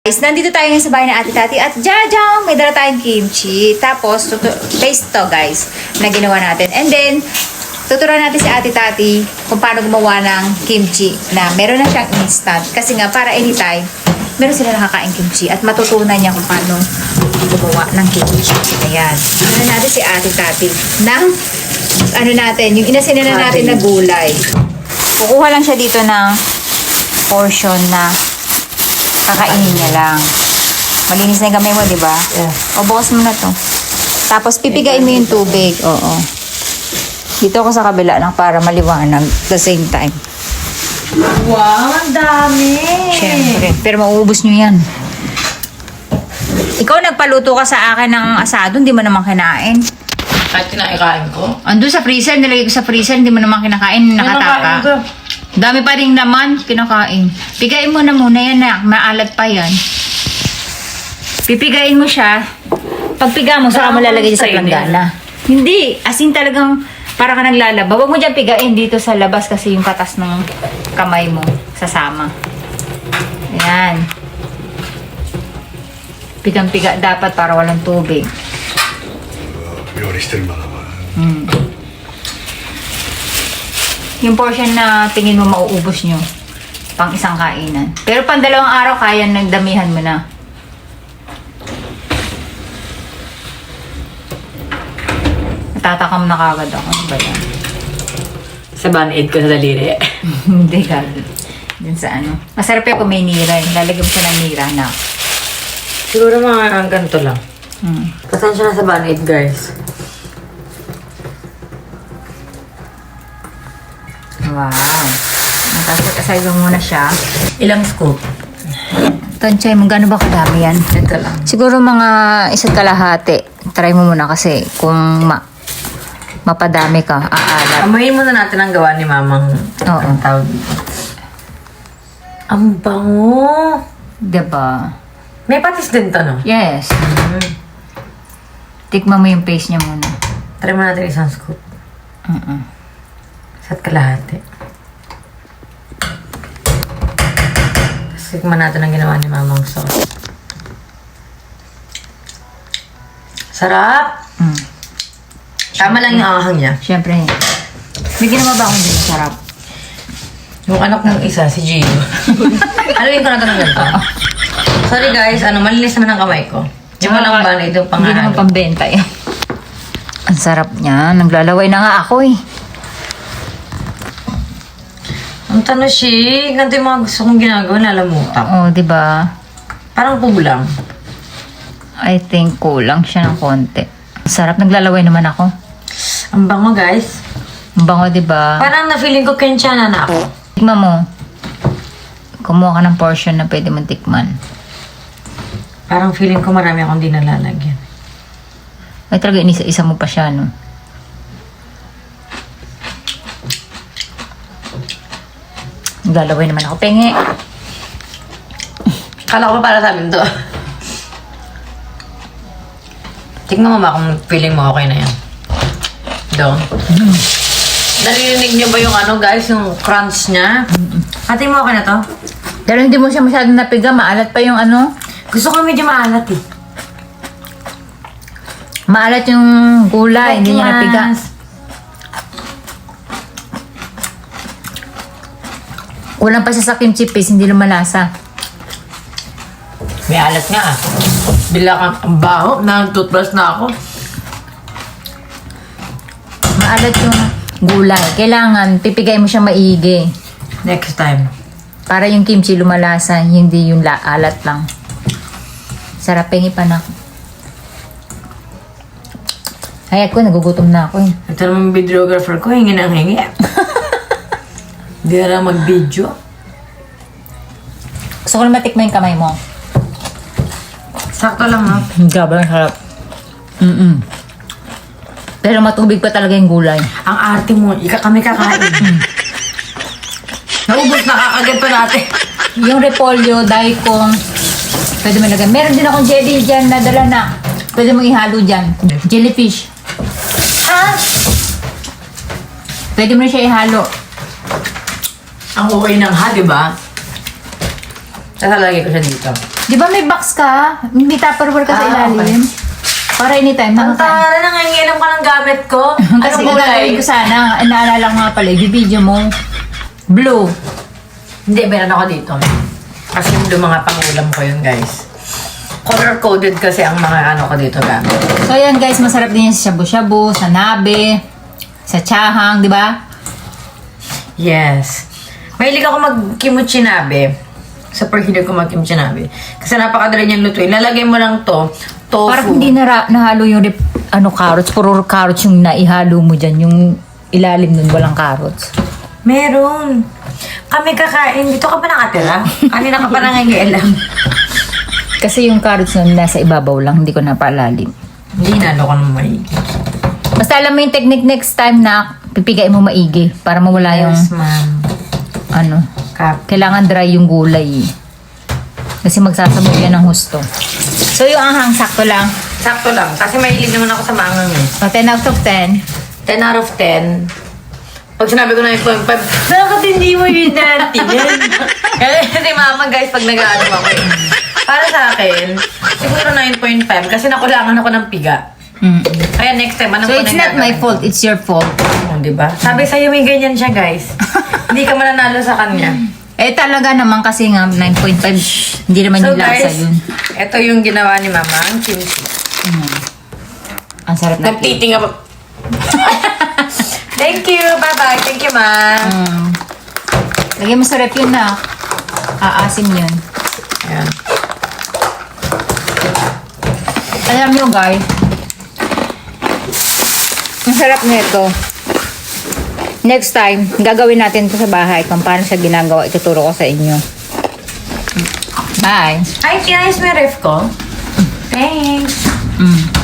Guys, nandito tayo ngayon sa bahay ng Ate Tati at jajang, may dala tayong kimchi. Tapos, paste to guys, na ginawa natin. And then, tuturuan natin si Ate Tati kung paano gumawa ng kimchi na meron na siyang instant. Kasi nga, para anytime, meron sila nakakain kimchi at matutunan niya kung paano gumawa ng kimchi. Ayan. Ano natin si Ate Tati ng, ano natin, yung inasina na natin na gulay. Kukuha lang siya dito ng portion na kakainin niya lang. Malinis na yung gamay mo, di ba? Yeah. O, bukas mo na to. Tapos, pipigain mo yung tubig. Oo. Dito ako sa kabila lang para maliwanag at the same time. Wow, ang dami! Siyempre. Pero mauubos nyo yan. Ikaw nagpaluto ka sa akin ng asado, hindi mo naman kinain. Kahit kinakain ko. Andun sa freezer, nilagay ko sa freezer, hindi mo naman kinakain, nakataka. ko. Dami pa rin naman, kinakain. Pigain mo na muna yan na, maalat pa yan. Pipigain mo siya. Pag piga mo, saka mo lalagay sa planggana. Hindi, as in talagang para ka naglalaba. Huwag mo dyan pigain dito sa labas kasi yung katas ng kamay mo sasama. Ayan. Pigang-piga dapat para walang tubig. 料理してるんだな、お前。 Yung portion na tingin mo mauubos nyo pang isang kainan. Pero pang 2 araw kaya nagdamihan mo na. Natatakam na kagad ako. Ano ba yan? Sa band-aid ko sa daliri. Hindi kagad. Dun sa ano. Masarap yung kung may nira. Lalagyan mo siya ng nira na. Siguro mga ganito lang. Hmm. Pasensya na sa band-aid, guys. Wow. Nakasasay mo muna siya. Ilang scoop? Tansay mo, gano'n ba kadami yan? Ito lang. Siguro mga 1 kalahati. Try mo muna kasi kung mapadami ka, aalat. Amuhin muna natin ang gawa ni Mamang. Oo. Ang tawag. Ang bango! Diba? May patis din to, no? Yes. Tikman mo yung paste niya muna. Try mo natin isang scoop. Isa't kalahati. Tapos tikman natin ang ginawa ni Mamang sauce. Sarap! Mm. Tama lang yung ahang niya. Siyempre. May ginawa ba akong dito sarap? Yung anak ng isa, si Gio. Aluin ko na ito ng ganito. Sorry guys, malinis naman ang kamay ko. Yung walang bala, ito pang Hindi naman pambenta yan. Ang sarap niya. Naglalaway na nga ako eh. Ang tanong siya, ganito yung mga gusto kong ginagawa, lalamutak. Oo, diba? Parang kulang. I think kulang siya ng konti. Ang sarap. Naglalaway naman ako. Ang bango guys. Ang bango, diba? Parang na-feeling ko kenchana na ako. Tikman mo. Kumuha ka ng portion na pwede mong tikman. Parang feeling ko marami akong di nalalagyan. Ay talaga, inisa-isa mo pa siya, no? Naglalaway naman ako. Penge! Kala ko pa para sa amin to. Tingnan mo ba kung feeling mo okay na yan. Doon. Narinig niyo ba yung guys, yung crunch niya? Ate mo okay na to? Pero hindi mo siya masyadong napiga. Maalat pa yung ano. Gusto ko medyo maalat eh. Maalat yung gulay. Hindi niya Yes. napiga. Kulang pa siya sa kimchi paste. Hindi lumalasa. May alat nga ah. Bila kang ang baho, nag-toothbrush na ako. Maalat yung gulay. Kailangan pipigay mo siya maigi. Next time. Para yung kimchi lumalasa. Hindi yung alat lang. Sarap. Pengi pa na ako. Ay ako, nagugutom na ako eh. Ito naman videographer ko, hingi ng hingi. Hindi na lang mag-video. Gusto ko na matikman yung kamay mo. Sakto lang, no? Sobrang sarap. Pero matubig pa talaga yung gulay. Ang arte mo, kami kakain. Naubos na kakagad pa natin. Yung repolyo, daikong, pwede mo lagyan. Meron din akong jelly dyan na dala na. Pwede mong ihalo dyan. Jellyfish. Ah! Pwede mo na siya ihalo. Ang okay ng ha, di ba? Nakalagay ko siya dito. Di ba may box ka? May tupperware ka sa Ah, ilalim. Para anytime Ang makakain. tara, nangangilam ka ng gamit ko. Kasi Anong gagawin kulay? ko sana, naalala ko nga pala, i-video mo. Blue. Hindi, meron ako dito. Kasi yung mga pangulam ko yun, guys. Color-coded kasi ang mga ano ko dito gamit. So ayan guys, masarap din yan sa shabu-shabu, sa nabe, sa chahang, di ba? Yes. Mahilig ako mag-kimchi nabe. Super hilig ko mag-kimchi nabe. Kasi napakadali niyang lutuin. Lalagay mo lang to, tofu. Parang hindi nahalo yung carrots, puro carrots yung naihalo mo dyan, yung ilalim nun, walang carrots. Meron. Kami kakain. Dito ka pa nakatira? Kanina ka pa nangangialam. Kasi yung carrots nun nasa ibabaw lang, hindi ko napalalim. Hindi nalo ko ng maigi. Basta alam mo yung technique next time na pipigain mo maigi para mawala yung Yes, ma'am. Kap. kailangan dry yung gulay. Kasi magsasabog yan ng husto. So yung anghang, sakto lang. Sakto lang. Kasi mahilig naman ako sa maangang eh. O, 10 out of 10. 10 out of 10. Pag sinabi ko na 9.5, bakit hindi mo yun natin yan? Kasi mama guys, pag nag-ano ako eh. Para sa akin, siguro 9.5 kasi nakulangan ako ng piga. Mm. Kaya next time, So it's not my fault, it's your fault. Oh, diba? Sabi sa'yo may ganyan siya guys. Hindi ka mananalo sa kanya. Eh talaga naman kasi nga 9.5, hindi naman So yung lasa guys, yun. ito yung ginawa ni mama, ang kimchi. Ang sarap na cake. Nagtiting ako. Thank you. Bye-bye. Thank you, ma. Lagyan mo sa rep yun na. Aasim yun. Ayan. Alam nyo guys, ang sarap nito. Next time, gagawin natin ito sa bahay kung paano siya ginagawa. Ituturo ko sa inyo. Bye! Ay, kinayos mo yung ref ko? Thanks. Mm.